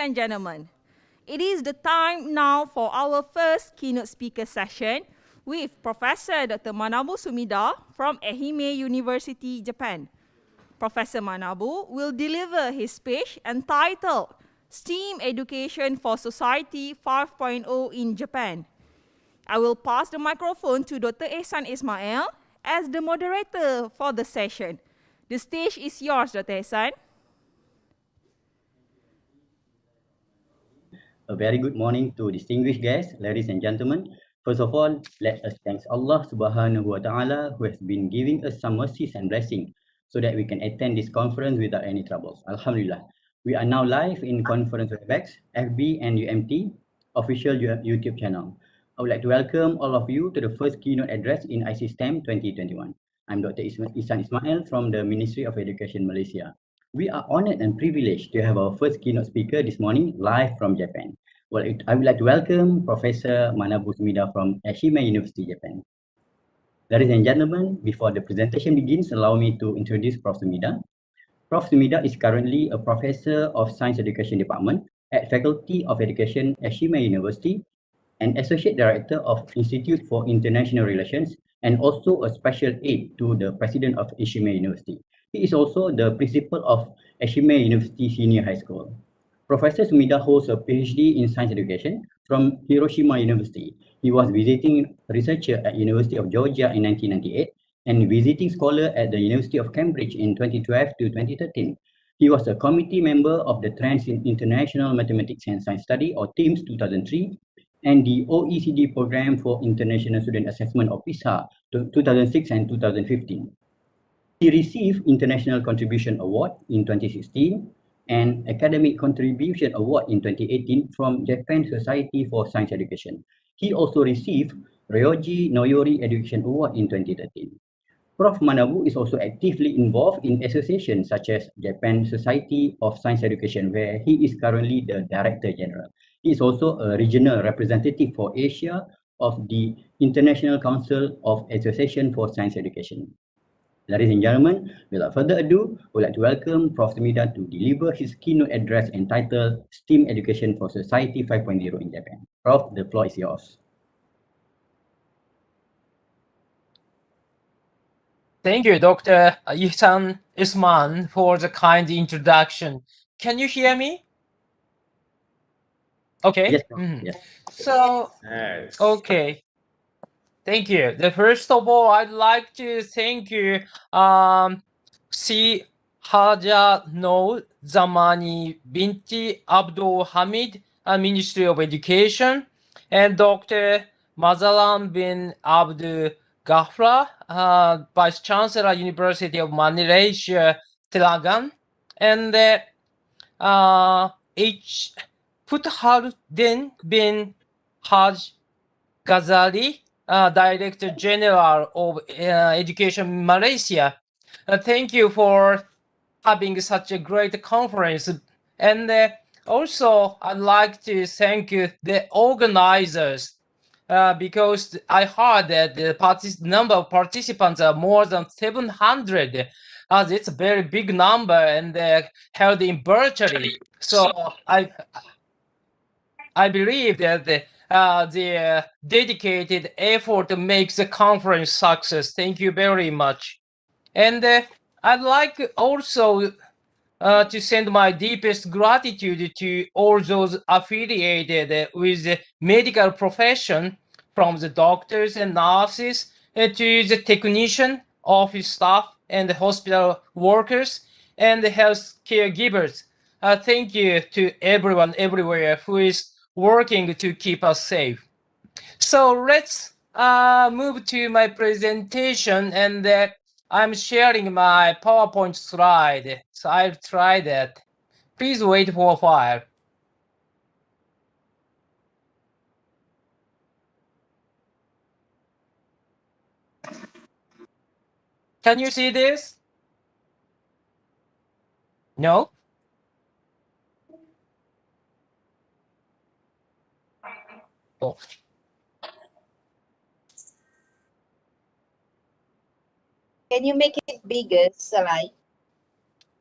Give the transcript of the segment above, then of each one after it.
and gentlemen, it is the time now for our first keynote speaker session with Professor Dr. Manabu Sumida from Ehime University, Japan. Professor Manabu will deliver his speech entitled STEAM Education for Society 5.0 in Japan. I will pass the microphone to Dr. Ehsan Ismail as the moderator for the session. The stage is yours, Dr. Ehsan. A very good morning to distinguished guests, ladies and gentlemen. First of all, let us thank Allah Subhanahu wa Ta'ala who has been giving us some mercies and blessings so that we can attend this conference without any troubles. Alhamdulillah. We are now live in Conference Webex, FB and UMT official YouTube channel. I would like to welcome all of you to the first keynote address in ICSTEM 2021. I'm Dr. Ihsan Ismail from the Ministry of Education Malaysia. We are honored and privileged to have our first keynote speaker this morning live from Japan. Well, I would like to welcome Professor Manabu Sumida from Ehime University, Japan. Ladies and gentlemen, before the presentation begins, allow me to introduce Prof. Sumida. Prof. Sumida is currently a professor of Science Education Department at Faculty of Education, Ehime University, and Associate Director of Institute for International Relations, and also a special aide to the President of Ehime University. He is also the principal of Ehime University Senior High School. Professor Sumida holds a PhD in Science Education from Hiroshima University. He was visiting researcher at University of Georgia in 1998 and visiting scholar at the University of Cambridge in 2012 to 2013. He was a committee member of the Trends in International Mathematics and Science Study, or TIMSS 2003, and the OECD Program for International Student Assessment, or PISA 2006 and 2015. He received International Contribution Award in 2016 and Academic Contribution Award in 2018 from Japan Society for Science Education. He also received Ryoji Noyori Education Award in 2013. Prof. Manabu is also actively involved in associations such as Japan Society of Science Education, where he is currently the Director General. He is also a regional representative for Asia of the International Council of Association for Science Education. Ladies and gentlemen, without further ado, I would like to welcome Prof. Sumida to deliver his keynote address entitled STEAM Education for Society 5.0 in Japan. Prof, the floor is yours. Thank you, Dr. Ihsan Isman, for the kind introduction. Can you hear me? Okay. Yes, yes. So, okay. Thank you. First of all, I'd like to thank you, Si Haja No Zamani Binti Abdul Hamid, Ministry of Education, and Dr. Mazalan bin Abdul Gafra, Vice Chancellor, University of Malaysia, Telagan, and H. Putharuddin bin Haj Ghazali, Director General of Education Malaysia. Thank you for having such a great conference. And also, I'd like to thank the organizers because I heard that the number of participants are more than 700. It's a very big number and held in virtually. So I believe that the dedicated effort makes the conference success. Thank you very much. And I'd like also to send my deepest gratitude to all those affiliated with the medical profession, from the doctors and nurses to the technician, office staff, and the hospital workers and the health caregivers. Thank you to everyone everywhere who is working to keep us safe. So let's move to my presentation, and I'm sharing my PowerPoint slide. So I'll try that. Please wait for a while. Can you see this? No? Oh. Can you make it bigger, Salai?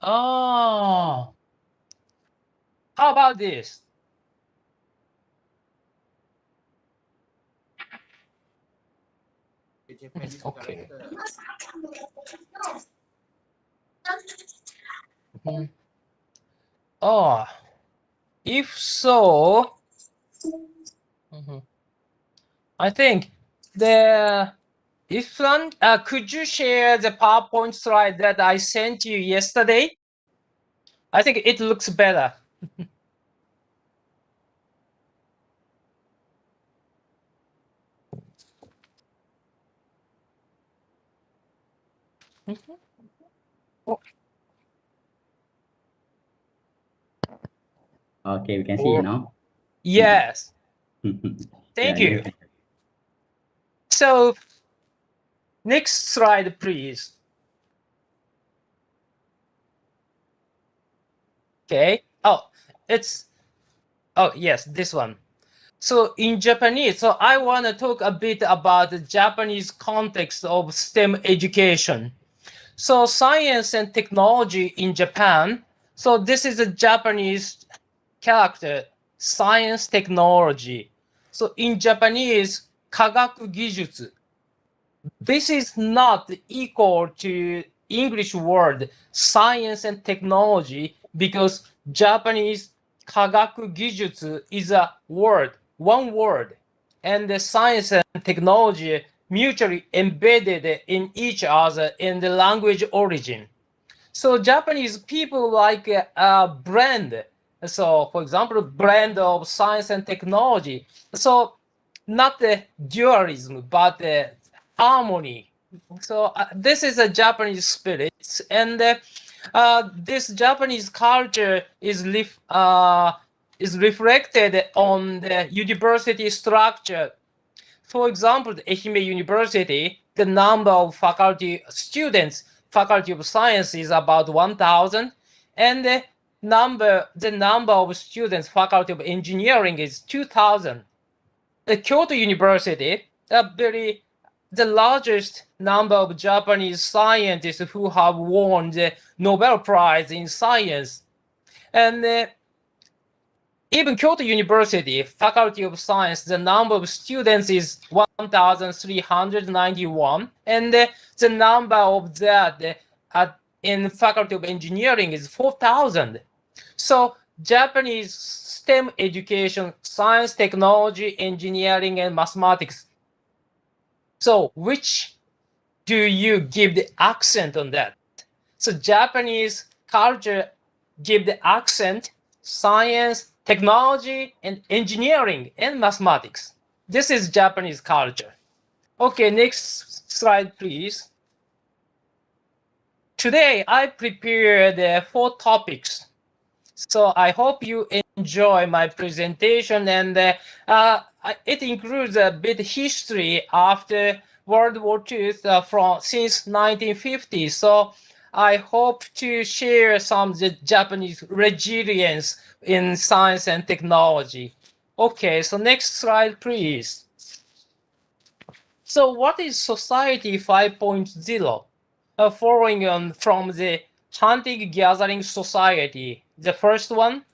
Oh. How about this? Okay. Mhm. Oh, if so, I think the Ifran, could you share the PowerPoint slide that I sent you yesterday? I think it looks better. Okay, we can see it now. Yes. Yeah, Thank you you. can. So next slide, please. Okay. Oh, yes, this one. So in Japanese, so I want to talk a bit about the Japanese context of STEM education. So science and technology in Japan. So this is a Japanese character, science technology. So in Japanese, 科学技術. This is not equal to English word science and technology because Japanese 科学技術 is a word, one word, and the science and technology mutually embedded in each other in the language origin. So Japanese people like a brand. So for example, brand of science and technology. So not the dualism, but the harmony. So this is a Japanese spirit, and this Japanese culture is reflected on the university structure. For example, the Ehime University, the number of faculty students, faculty of science is about 1,000, and the number of students, faculty of engineering is 2,000. The Kyoto University, the largest number of Japanese scientists who have won the Nobel Prize in science, and even Kyoto University, Faculty of Science, the number of students is 1,391, and the number of that in Faculty of Engineering is 4,000. So Japanese STEM education, science, technology, engineering, and mathematics. So which do you give the accent on that? So Japanese culture give the accent science, technology, and engineering and mathematics. This is Japanese culture. Okay, next slide, please. Today, I prepared 4 topics. So I hope you enjoy my presentation, and it includes a bit history after World War II since 1950. So I hope to share some of the Japanese resilience in science and technology. Okay, so next slide, please. So what is Society 5.0? Following on from the hunting-gathering society, the first one,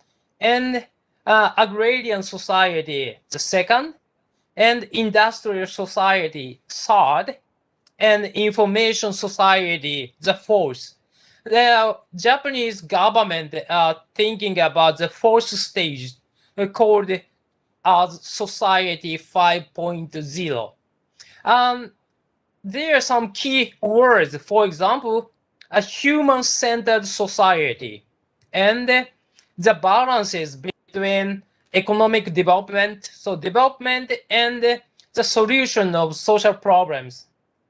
and agrarian society, the second, and industrial society, third, and information society, the fourth. The Japanese government thinking about the fourth stage called as Society 5.0. There are some key words. For example, a human-centered society, and the balances between economic development, so development and the solution of social problems,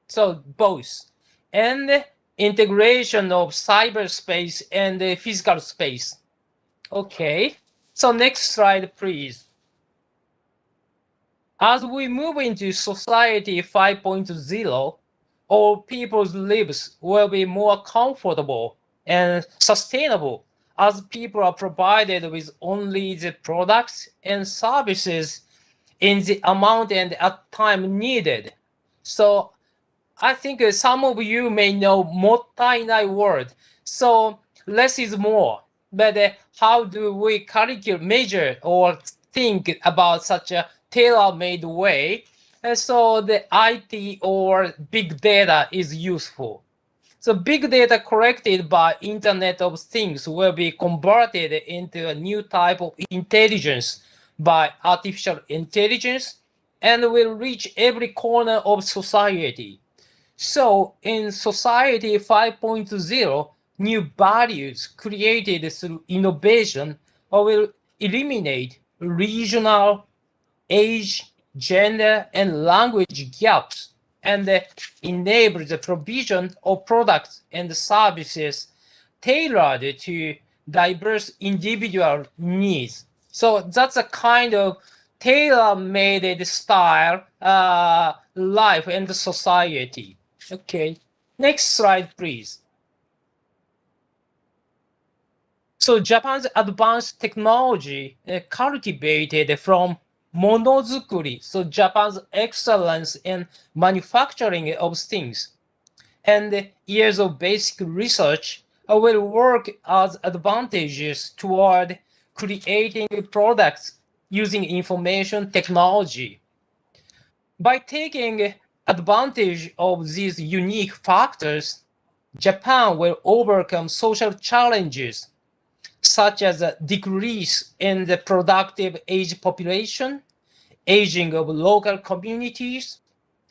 so both, and integration of cyberspace and physical space. Okay, so next slide, please. As we move into Society 5.0, all people's lives will be more comfortable and sustainable as people are provided with only the products and services in the amount and at time needed. So I think some of you may know もったいない word. So less is more. but how do we calculate, measure, or think about such a tailor-made way? So the IT or big data is useful. So big data collected by Internet of Things will be converted into a new type of intelligence by artificial intelligence and will reach every corner of society. So in Society 5.0, new values created through innovation will eliminate regional, age, gender, and language gaps and enable the provision of products and services tailored to diverse individual needs. So that's a kind of tailor-made style life and society. Okay, next slide, please. So Japan's advanced technology cultivated from monozukuri, so Japan's excellence in manufacturing of things, and years of basic research will work as advantages toward creating products using information technology. By taking advantage of these unique factors, Japan will overcome social challenges such as a decrease in the productive age population, aging of local communities,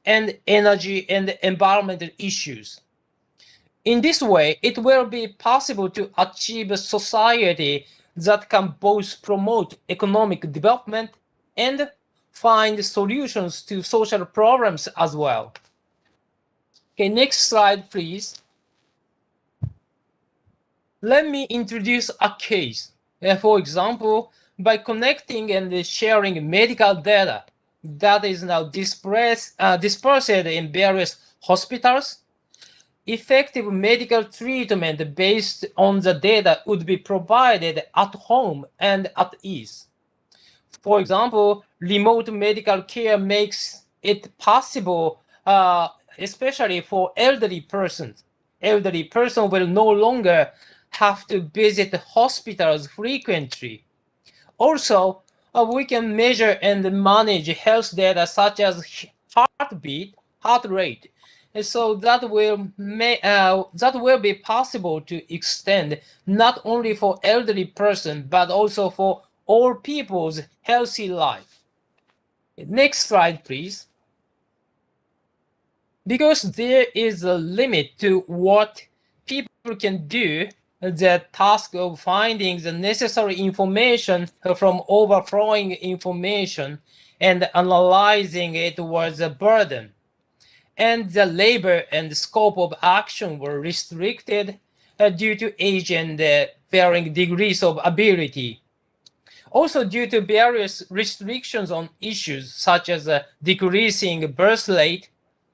and energy and environmental issues. In this way, it will be possible to achieve a society that can both promote economic development and find solutions to social problems as well. Okay, next slide, please. Let me introduce a case. For example, by connecting and sharing medical data that is now dispersed in various hospitals, effective medical treatment based on the data would be provided at home and at ease. For example, remote medical care makes it possible, especially for elderly persons. Elderly person will no longer have to visit hospitals frequently. Also, we can measure and manage health data such as heartbeat, heart rate. And so that will be possible to extend not only for elderly person but also for all people's healthy life. Next slide, please. Because there is a limit to what people can do, the task of finding the necessary information from overflowing information and analyzing it was a burden. And the labor and scope of action were restricted due to age and varying degrees of ability. Also due to various restrictions on issues such as decreasing birth rate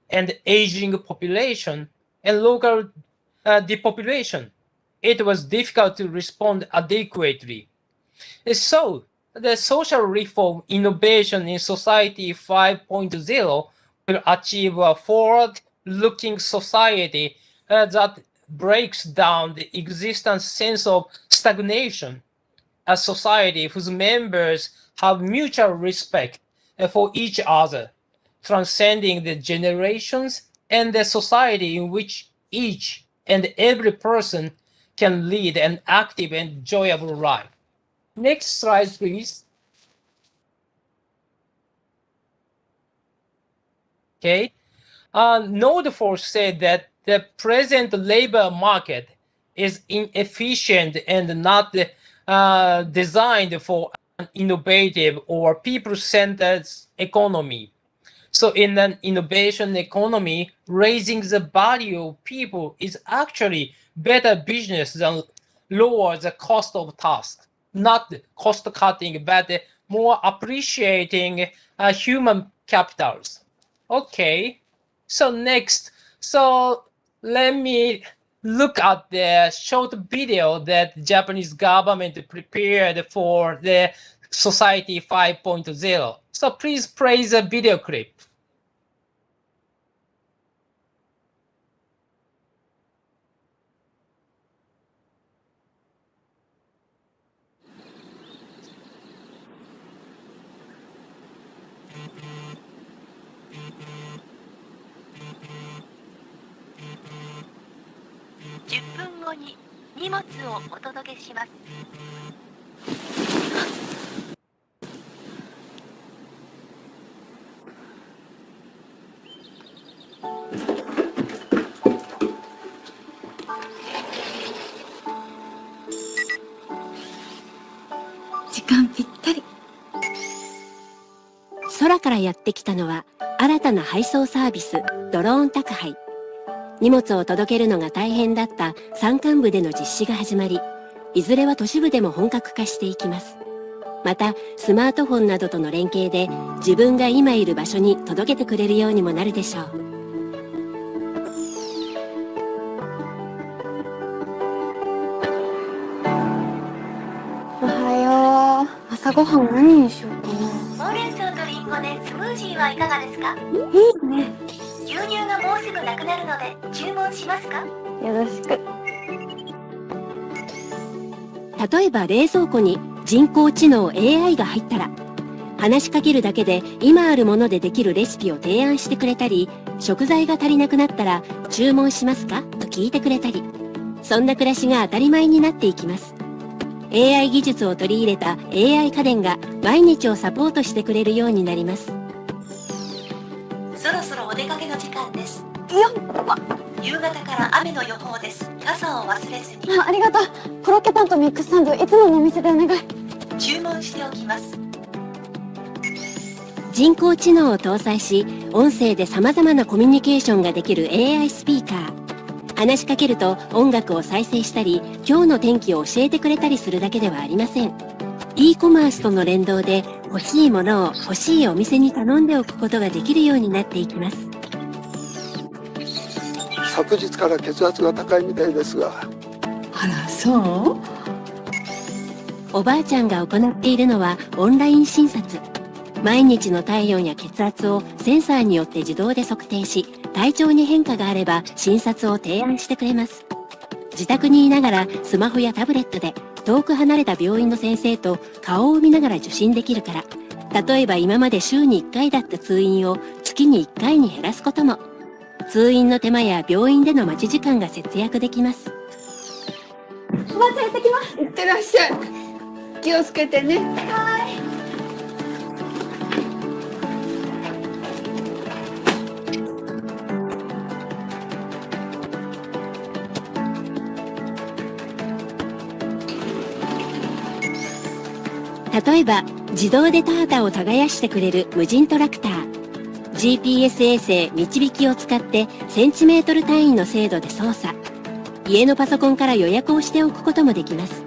and aging population and local depopulation, it was difficult to respond adequately. So, the social reform innovation in Society 5.0 will achieve a forward-looking society that breaks down the existing sense of stagnation, a society whose members have mutual respect for each other, transcending the generations, and a society in which each and every person can lead an active and enjoyable life. Next slide, please. Okay. Nordfors said that the present labor market is inefficient and not designed for an innovative or people-centered economy. So in an innovation economy, raising the value of people is actually better business than lower the cost of tasks. Not cost cutting, but more appreciating human capitals. Okay, so next, so let me look at the short video that Japanese government prepared for the Society 5.0. So please play the video clip. 10分後に荷物をお届けします。時間ぴったり。空からやってきたのは新たな配送サービス、ドローン宅配。荷物を届けるのが大変だった山間部での実施が始まり、いずれは都市部でも本格化していきます。またスマートフォンなどとの連携で自分が今いる場所に届けてくれるようにもなるでしょう。おはよう。朝ごはん何にしようかな。ほうれん草とリンゴでスムージーはいかがですか？いいね。牛乳がもうすぐなくなるので注文しますか？よろしく。例えば冷蔵庫に人工知能 AI が入ったら、話しかけるだけで今あるものでできるレシピを提案してくれたり、食材が足りなくなったら注文しますかと聞いてくれたり、そんな暮らしが当たり前になっていきます。AI 技術を取り入れた AI 家電が毎日をサポートしてくれるようになります。そろそろお出かけの時間です。よっ。夕方から雨の予報です。傘を忘れずに。ありがとう。コロッケパンとミックスサンド、いつものお店でお願い。注文しておきます。人工知能を搭載し、音声で様々なコミュニケーションができる AI スピーカー。話しかけると音楽を再生したり、今日の天気を教えてくれたりするだけではありません。e コマースとの連動で欲しいものを欲しいお店に頼んでおくことができるようになっていきます。昨日から血圧が高いみたいですが。あら、そう？おばあちゃんが行っているのはオンライン診察。毎日の体温や血圧をセンサーによって自動で測定し、体調に変化があれば診察を提案してくれます。自宅にいながらスマホやタブレットで遠く離れた病院の先生と顔を見ながら受診できるから、例えば今まで週に1回だった通院を月に1回に減らすことも、通院の手間や病院での待ち時間が節約できます。おばあちゃん行ってきます。いってらっしゃい。気をつけてね。例えば自動で田畑を耕してくれる無人トラクター。GPS 衛星導きを使ってセンチメートル単位の精度で操作。家のパソコンから予約をしておくこともできます。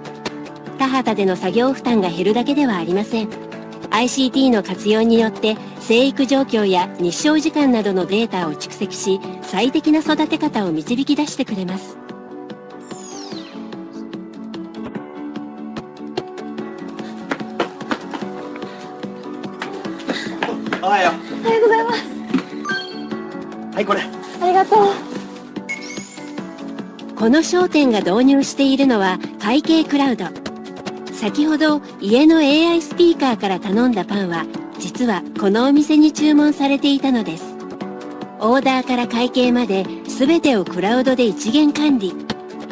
田畑での作業負担が減るだけではありません。ICT の活用によって生育状況や日照時間などのデータを蓄積し、最適な育て方を導き出してくれます。おはよう。おはようございます。はい、これ。ありがとう。この商店が導入しているのは会計クラウド。先ほど家の AI スピーカーから頼んだパンは、実はこのお店に注文されていたのです。オーダーから会計まで全てをクラウドで一元管理。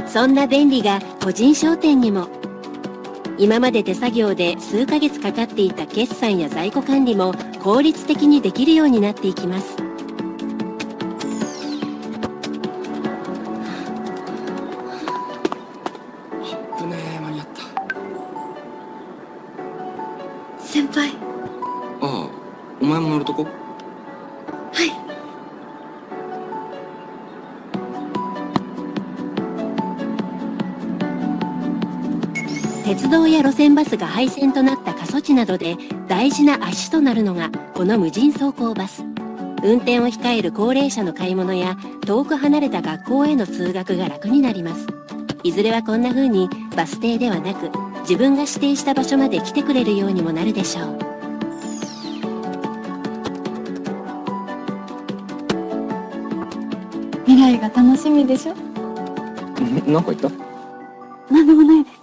そんな便利が個人商店にも。今まで手作業で数ヶ月かかっていた決算や在庫管理も効率的にできるようになっていきます。危ねえ、間に合った。先輩。ああ、お前も乗るとこ？はい。鉄道や路線バスが廃線となった過疎地などで大事な足となるのがこの無人走行バス。運転を控える高齢者の買い物や遠く離れた学校への通学が楽になります。いずれはこんな風にバス停ではなく自分が指定した場所まで来てくれるようにもなるでしょう。未来が楽しみでしょ。なんか言った？なんでもないです。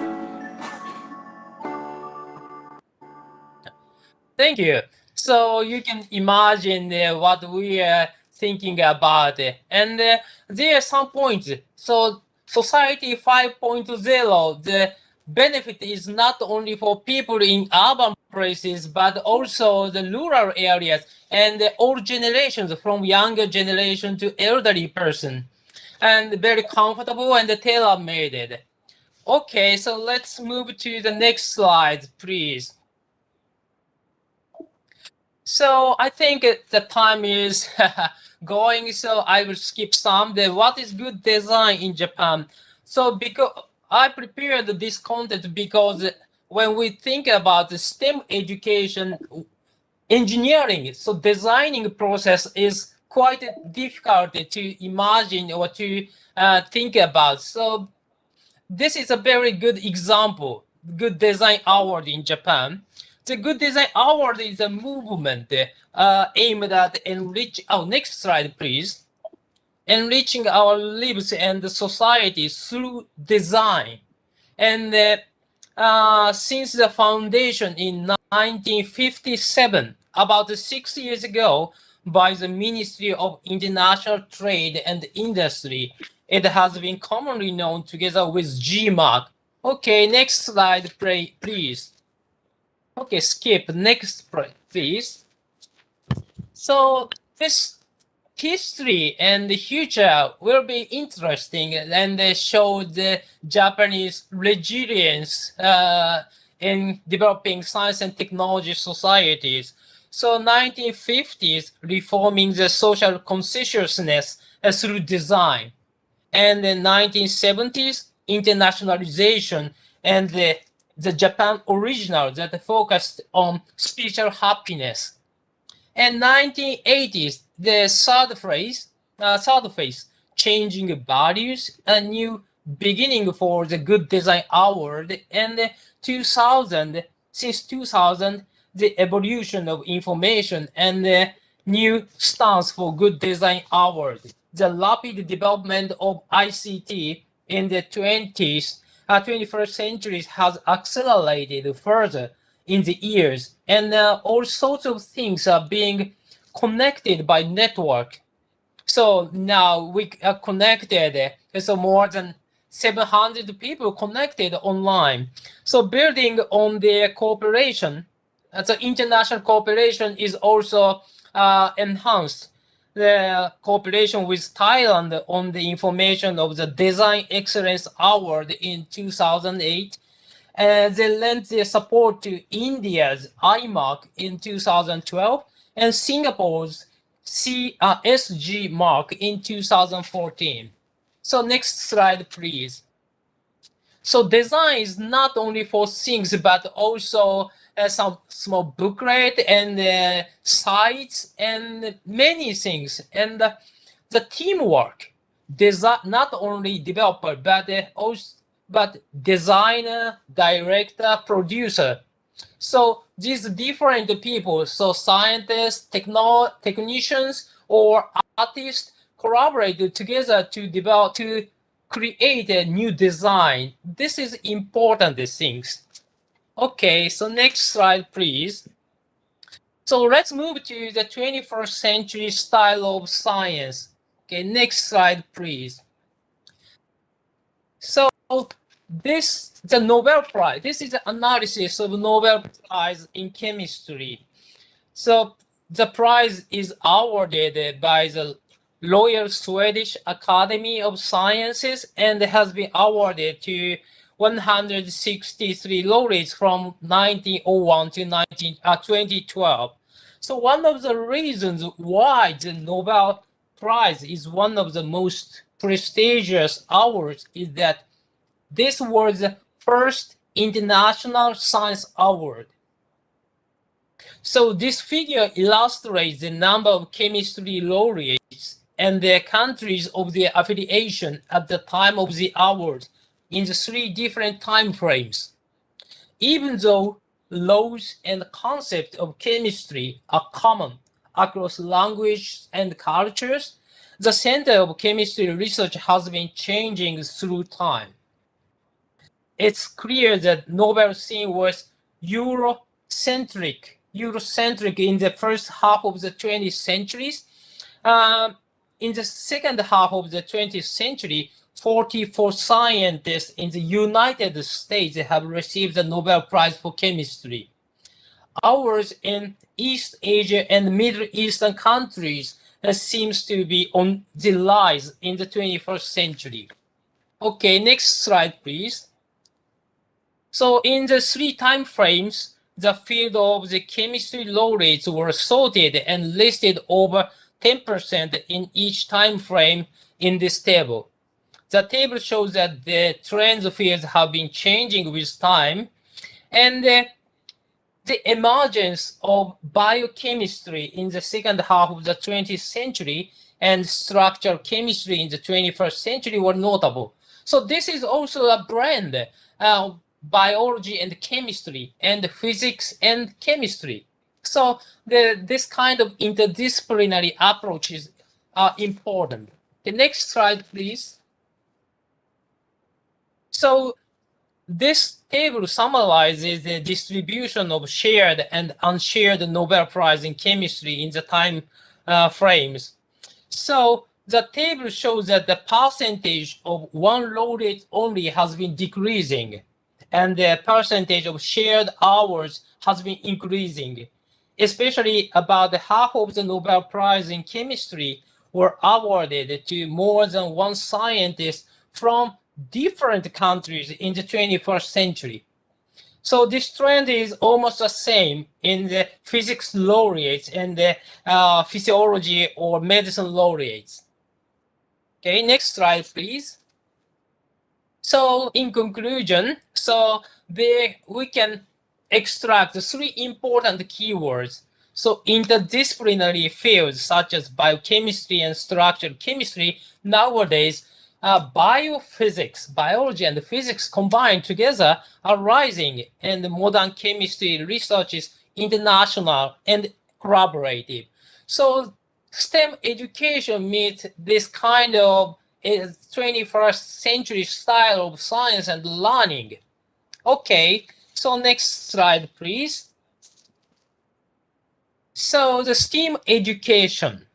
Thank you. So you can imagine what we are thinking about. And there are some points. So Society 5.0, the benefit is not only for people in urban places, but also the rural areas and all generations, from younger generation to elderly person, and very comfortable and tailor-made. Okay, so let's move to the next slide, please. So I think the time is going, so I will skip some. What is good design in Japan? So because I prepared this content because when we think about the STEM education, engineering, so designing process is quite difficult to imagine or to think about. So this is a very good example, Good Design Award in Japan. The Good Design Award is a movement aimed at next slide, please. Enriching our lives and society through design. And since the foundation in 1957, about 6 years ago, by the Ministry of International Trade and Industry, it has been commonly known together with GMARC. Okay, next slide, please. Okay, skip. Next, please. So this history and the future will be interesting, and they show the Japanese resilience in developing science and technology societies. So 1950s, reforming the social consciousness through design. And the 1970s, internationalization and the Japan original that focused on spiritual happiness. And 1980s, the third phase, changing values, a new beginning for the Good Design Award, and 2000, since 2000, the evolution of information and the new stance for Good Design Award. The rapid development of ICT in the 21st century has accelerated further in the years, and all sorts of things are being connected by network. So now we are connected, so more than 700 people connected online. So building on their cooperation, the international cooperation is also enhanced. The cooperation with Thailand on the information of the Design Excellence Award in 2008. They lent their support to India's IMARC in 2012 and Singapore's SG mark in 2014. So next slide, please. So design is not only for things, but also some small booklet and sites and many things. And the teamwork, not only developer, but designer, director, producer. So these different people, so scientists, technicians, or artists collaborate together to create a new design. This is important things. Okay, so next slide, please. So let's move to the 21st century style of science. Okay, next slide, please. So the Nobel Prize, this is the analysis of Nobel Prize in chemistry. So the prize is awarded by the Royal Swedish Academy of Sciences and has been awarded to 163 laureates from 1901 to 2012. So one of the reasons why the Nobel Prize is one of the most prestigious awards is that this was the first international science award. So this figure illustrates the number of chemistry laureates and the countries of their affiliation at the time of the award in the 3 different time frames. Even though laws and concepts of chemistry are common across languages and cultures, the center of chemistry research has been changing through time. It's clear that Nobel theme was Eurocentric Eurocentric in the first half of the 20th century. In the second half of the 20th century, 44 scientists in the United States have received the Nobel Prize for Chemistry. Ours in East Asia and Middle Eastern countries seems to be on the rise in the 21st century. Okay, next slide, please. So in the three time frames, the field of the chemistry laureates were sorted and listed over 10% in each time frame in this table. The table shows that the trends fields have been changing with time, and the emergence of biochemistry in the second half of the 20th century and structural chemistry in the 21st century were notable. So this is also a blend, biology and chemistry, and physics and chemistry. So this kind of interdisciplinary approaches are important. The next slide, please. So this table summarizes the distribution of shared and unshared Nobel Prize in chemistry in the time frames. So the table shows that the percentage of one laureate only has been decreasing, and the percentage of shared hours has been increasing. Especially about half of the Nobel Prize in chemistry were awarded to more than one scientist from different countries in the 21st century. So this trend is almost the same in the physics laureates and the physiology or medicine laureates. Okay, next slide, please. So in conclusion, we can extract the three important keywords. So interdisciplinary fields such as biochemistry and structural chemistry nowadays, biophysics, biology and physics combined together are rising, and modern chemistry research is international and collaborative. So STEM education meets this kind of 21st century style of science and learning. Okay, so next slide, please. So the STEAM education.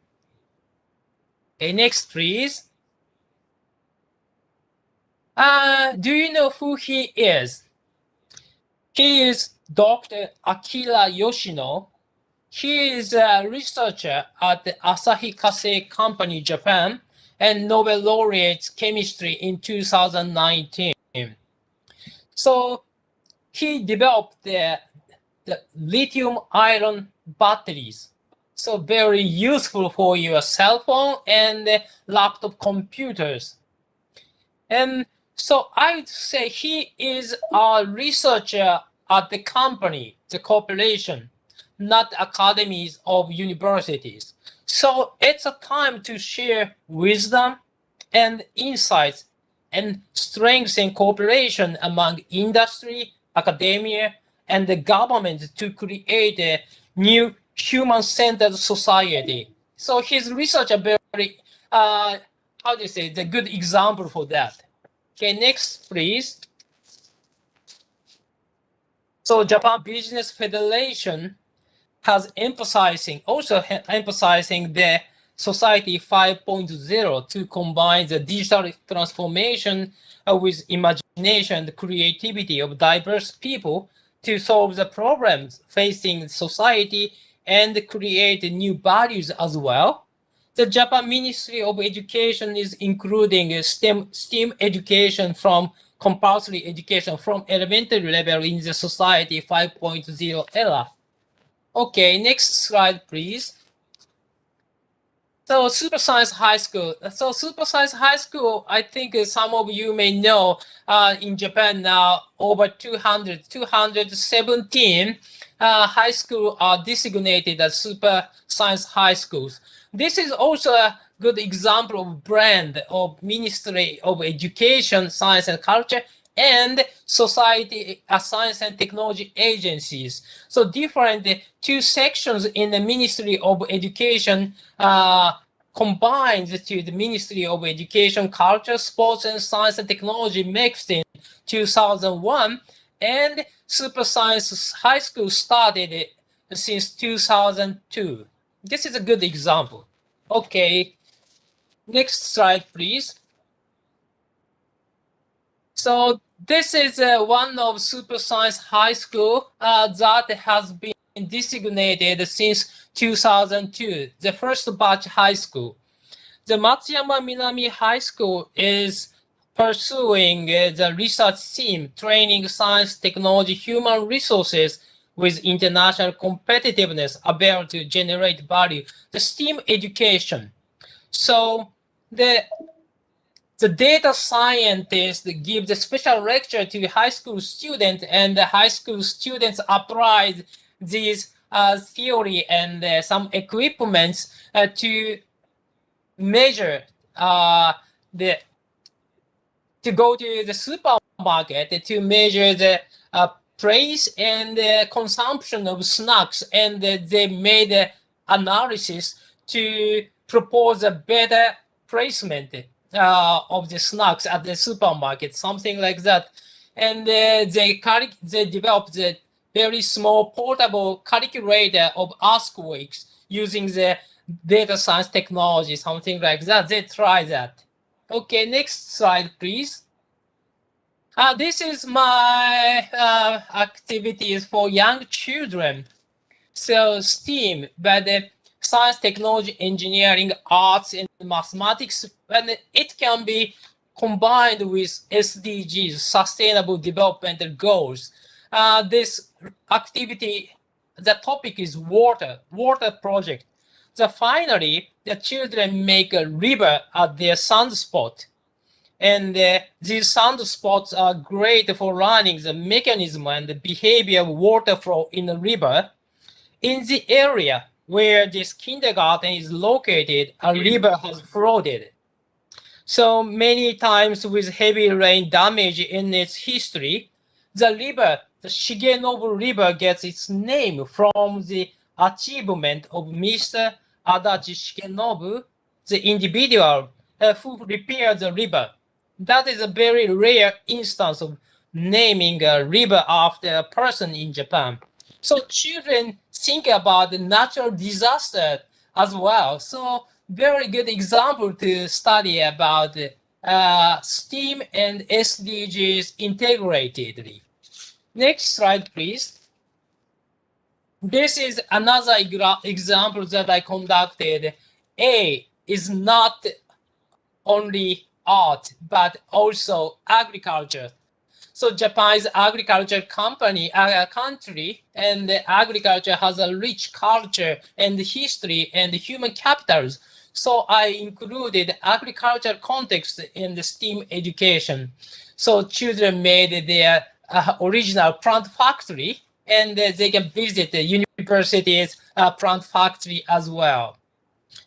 Okay, next, please. Do you know who he is? He is Dr. Akira Yoshino. He is a researcher at the Asahi Kasei Company, Japan, and Nobel laureate chemistry in 2019. So he developed the lithium ion batteries. So very useful for your cell phone and laptop computers. And so I would say he is a researcher at the company, the corporation, not academies of universities. So it's a time to share wisdom and insights and strengthen cooperation among industry, academia, and the government to create a new human-centered society. So his research are very, how do you say, the good example for that. Okay, next, please. So Japan Business Federation has emphasizing the Society 5.0 to combine the digital transformation with imagination and creativity of diverse people to solve the problems facing society and create new values as well. The Japan Ministry of Education is including STEM education from compulsory education from elementary level in the Society 5.0 era. Okay, next slide, please. So Super Science High School. So Super Science High School, I think some of you may know, in Japan now, over 217 high schools are designated as Super Science High Schools. This is also a good example of brand of Ministry of Education, Science and Culture, and Society Science and Technology agencies. So different two sections in the Ministry of Education combined to the Ministry of Education, Culture, Sports, and Science and Technology mixed in 2001, and Super Science High School started since 2002. This is a good example. Okay, next slide, please. So this is one of Super Science High School that has been designated since 2002, the first batch high school. The Matsuyama Minami High School is pursuing the research theme, training science, technology, human resources with international competitiveness able to generate value, the STEAM education. So the data scientist gives a special lecture to high school students, and the high school students applied these theory and some equipments to measure to go to the supermarket to measure the price and consumption of snacks, and they made analysis to propose a better placement of the snacks at the supermarket, something like that. And they developed the very small portable calculator of earthquakes using the data science technology, something like that. They try that. Okay, next slide, please. This is my activities for young children. So STEAM, but science, technology, engineering, arts, and mathematics, and it can be combined with SDGs, Sustainable Development Goals. This activity, the topic is water project. So finally, the children make a river at their sunspot. And these sunspots are great for learning the mechanism and the behavior of water flow in the river. In the area where this kindergarten is located, a river has flooded. So many times with heavy rain damage in its history, the river, the Shigenobu River, gets its name from the achievement of Mr. Adachi Shigenobu, the individual who repaired the river. That is a very rare instance of naming a river after a person in Japan. So children think about the natural disaster as well. So very good example to study about STEAM and SDGs integratedly. Next slide, please. This is another example that I conducted. A is not only art, but also agriculture. So Japan's agriculture country, and agriculture has a rich culture and history and human capitals. So I included agriculture context in the STEAM education. So children made their original plant factory, and they can visit the university's plant factory as well.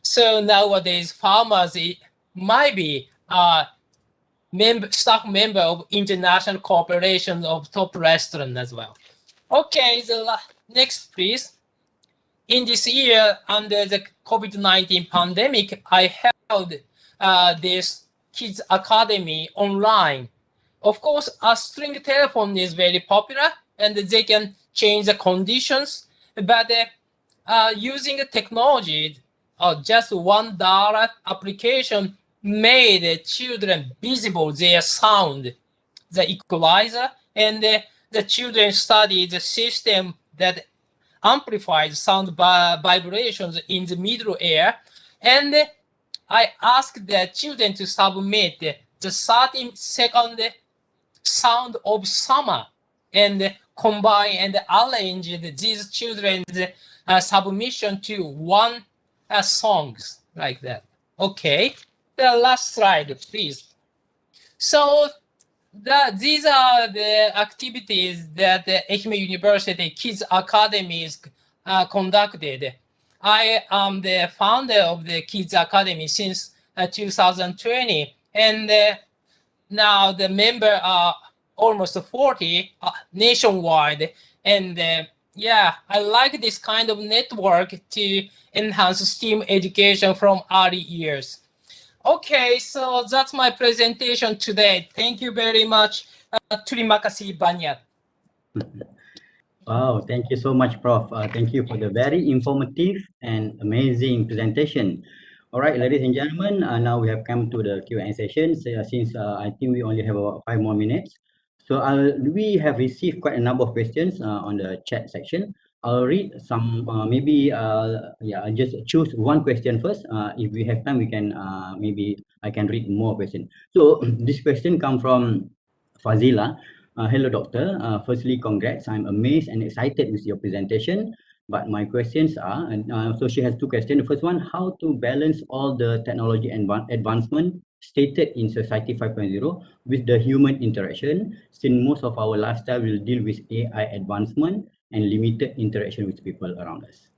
So nowadays, farmers might be staff member of international corporation of top restaurant as well. Okay, the next, please. In this year, under the COVID-19 pandemic, I held this Kids Academy online. Of course, a string telephone is very popular, and they can change the conditions, but using technology, just $1 application made children visible their sound, the equalizer, and the children study the system that amplifies sound vibrations in the middle air. And I asked the children to submit the 30-second sound of summer and combine and arrange these children's submission to one songs like that. Okay, the last slide, please. So these are the activities that the Ehime University Kids Academies conducted. I am the founder of the Kids Academy since 2020, and now the member are almost 40 nationwide. And yeah, I like this kind of network to enhance STEAM education from early years. Okay, so that's my presentation today. Thank you very much. Terima kasih banyak. Wow, thank you so much, Prof. Thank you for the very informative and amazing presentation. All right, ladies and gentlemen, now we have come to the Q&A session. So, since I think we only have about 5 more minutes. So we have received quite a number of questions on the chat section. I'll read some, maybe, I'll just choose one question first. If we have time, we can, maybe I can read more questions. So this question comes from Fazila. Hello, doctor. Firstly, congrats. I'm amazed and excited with your presentation. But my questions are, so she has two questions. The first one, how to balance all the technology advancement stated in Society 5.0 with the human interaction, since most of our lifestyle will deal with AI advancement and limited interaction with people around us.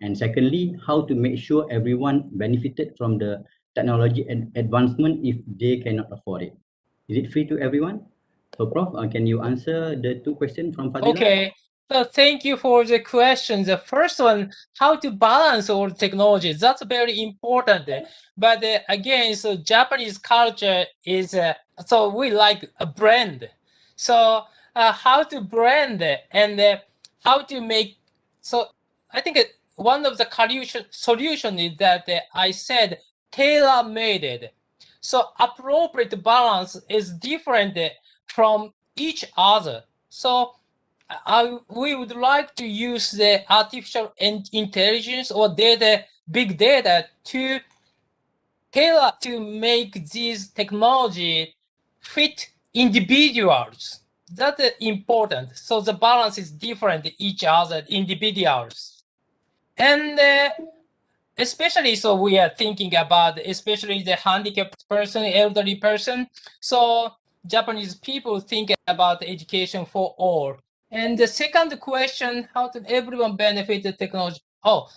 And secondly, how to make sure everyone benefited from the technology advancement if they cannot afford it. Is it free to everyone? So, Prof, can you answer the two questions from Fadila? Okay. So thank you for the question. The first one, how to balance all technologies. That's very important. But again, so Japanese culture is, so we like a brand. So how to brand and how to make, so I think one of the solution is that I said tailor-made. So appropriate balance is different from each other. So we would like to use the artificial intelligence or big data to tailor to make these technology fit individuals. That's important. So the balance is different each other individuals. And especially so we are thinking about especially the handicapped person, elderly person. So Japanese people think about education for all. And the second question, how to everyone benefit the technology? Oh,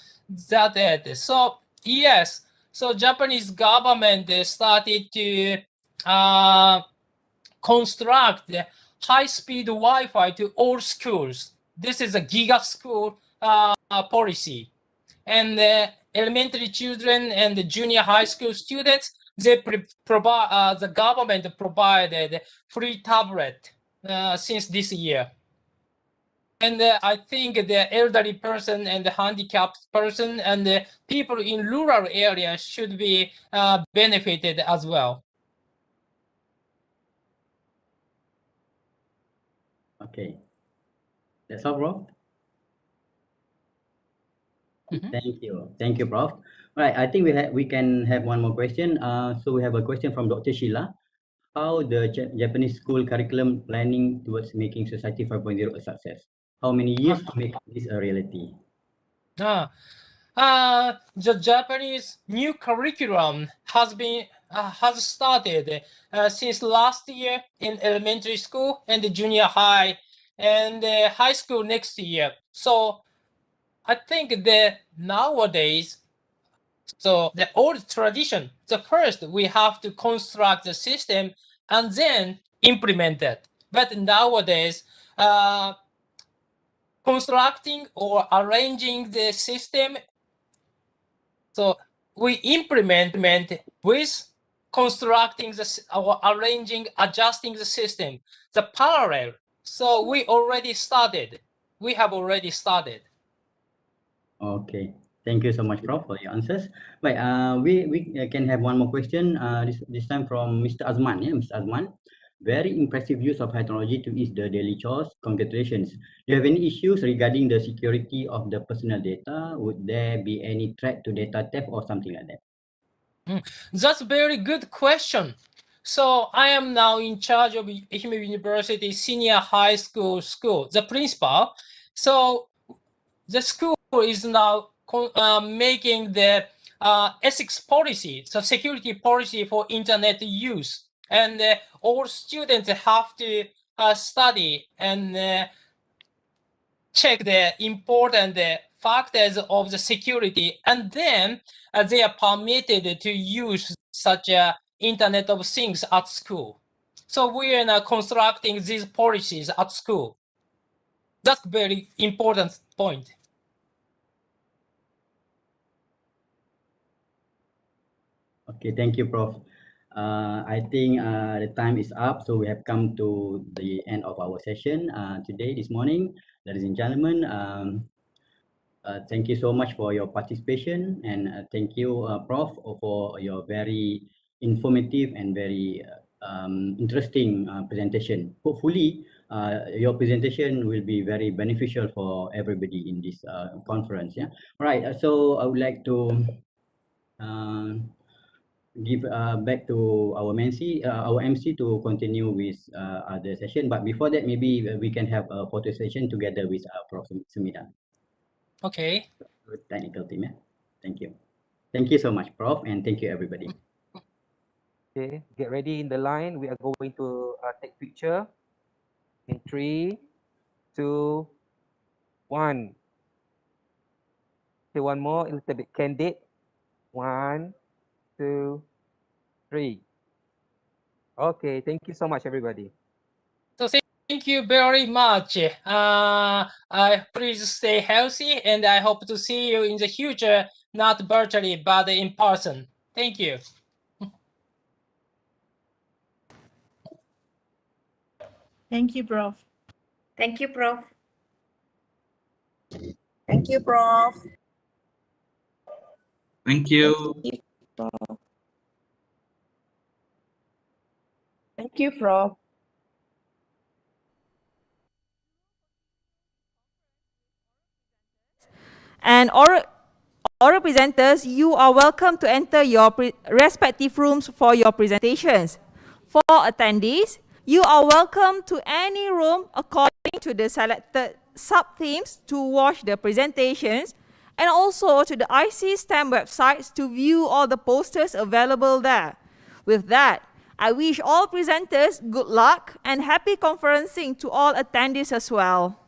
that it. So yes, so Japanese government started to construct the high-speed Wi-Fi to all schools. This is a giga school policy. And elementary children and the junior high school students, they provide the government provided free tablet since this year. And I think the elderly person and the handicapped person and the people in rural areas should be benefited as well. Okay. That's all, Prof. Thank you, Prof. Right, I think we can have one more question. So we have a question from Dr. Sheila. How the Japanese school curriculum planning towards making Society 5.0 a success? How many years to make this a reality? The Japanese new curriculum has started since last year in elementary school and junior high and high school next year. So I think that nowadays, so the old tradition, the first we have to construct the system and then implement that. But nowadays, constructing or arranging the system, so we implement with constructing or arranging, adjusting the system, the parallel. So we already started. We have already started. Okay. Thank you so much, Prof, for your answers. Right, we can have one more question. This time from Mr. Azman. Yeah, Mr. Azman. Very impressive use of technology to ease the daily chores. Congratulations. Do you have any issues regarding the security of the personal data? Would there be any threat to data theft or something like that? That's a very good question. So I am now in charge of Ehime University Senior High School, the principal. So the school is now making the ethics policy, so security policy for internet use. And all students have to study and check the important factors of the security, and then they are permitted to use such a Internet of Things at school. So we are now constructing these policies at school. That's a very important point. Okay, thank you, Prof. I think the time is up, so we have come to the end of our session today, this morning. Ladies and gentlemen, thank you so much for your participation, and thank you, Prof, for your very informative and very interesting presentation. Hopefully, your presentation will be very beneficial for everybody in this conference. Yeah. All right. So I would like to give back to our MC to continue with other session. But before that, maybe we can have a photo session together with Prof. Sumida. Okay. Technical team. Yeah. Thank you. Thank you so much, Prof. And thank you, everybody. Okay, get ready in the line. We are going to take picture in 3, 2, 1. Okay, one more, a little bit candid. 1, 2, 3. Okay, thank you so much, everybody. So thank you very much. Please stay healthy, and I hope to see you in the future, not virtually, but in person. Thank you. Thank you, Prof. Thank you, Prof. Thank you, Prof. Thank you. Thank you, Prof. And oral presenters, you are welcome to enter your respective rooms for your presentations. For attendees, you are welcome to any room according to the selected sub-themes to watch the presentations, and also to the ICSTEM websites to view all the posters available there. With that, I wish all presenters good luck and happy conferencing to all attendees as well.